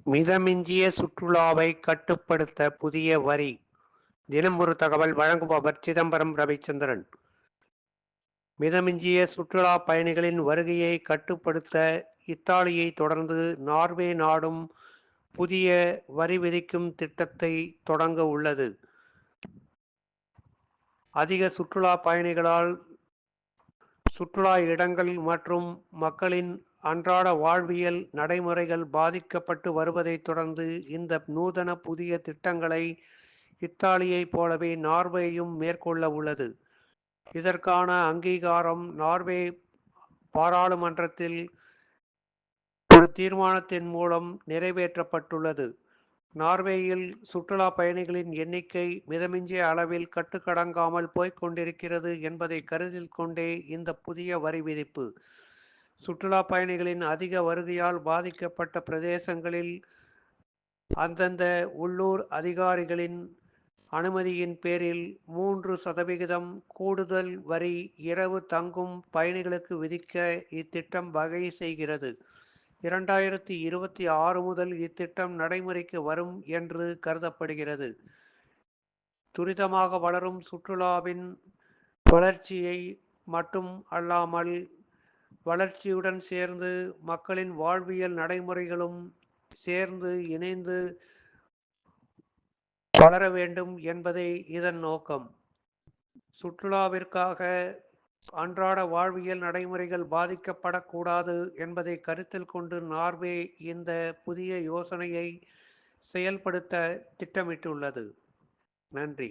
மிதமிஞ்சிய சுற்றுலாவை கட்டுப்படுத்த புதிய வரி. தினம் ஒரு தகவல். வழங்குபவர் சிதம்பரம் ரவிச்சந்திரன். மிதமிஞ்சிய சுற்றுலா பயணிகளின் வருகையை கட்டுப்படுத்த இத்தாலியை தொடர்ந்து நார்வே நாடும் புதிய வரி விதிக்கும் திட்டத்தை தொடங்க உள்ளது. அதிக சுற்றுலா பயணிகளால் சுற்றுலா இடங்கள் மற்றும் மக்களின் அன்றாட வாழ்வியல் நடைமுறைகள் பாதிக்கப்பட்டு வருவதைத் தொடர்ந்து இந்த நூதன புதிய திட்டங்களை இத்தாலியைப் போலவே நார்வேயும் மேற்கொள்ள உள்ளது. இதற்கான அங்கீகாரம் நார்வே பாராளுமன்றத்தில் ஒரு தீர்மானத்தின் மூலம் நிறைவேற்றப்பட்டுள்ளது. நார்வேயில் சுற்றுலா பயணிகளின் எண்ணிக்கை மிதமிஞ்சிய அளவில் கட்டுக்கடங்காமல் போய்க் கொண்டிருக்கிறது என்பதை கருத்தில் கொண்டே இந்த புதிய வரி விதிப்பு. சுற்றுலா பயணிகளின் அதிக வருகையால் பாதிக்கப்பட்ட பிரதேசங்களில் அந்தந்த உள்ளூர் அதிகாரிகளின் அனுமதியின் பேரில் 3% கூடுதல் வரி இரவு தங்கும் பயணிகளுக்கு விதிக்க இத்திட்டம் வகை செய்கிறது. 2026 முதல் இத்திட்டம் நடைமுறைக்கு வரும் என்று கருதப்படுகிறது. துரிதமாக வளரும் சுற்றுலாவின் வளர்ச்சியை மட்டும் அல்லாமல் வளர்ச்சியுடன் சேர்ந்து மக்களின் வாழ்வியல் நடைமுறைகளும் சேர்ந்து இணைந்து வளர வேண்டும் என்பதே இதன் நோக்கம். சுற்றுலாவிற்காக அன்றாட வாழ்வியல் நடைமுறைகள் பாதிக்கப்படக்கூடாது என்பதை கருத்தில் கொண்டு நார்வே இந்த புதிய யோசனையை செயல்படுத்த திட்டமிட்டுள்ளது. நன்றி.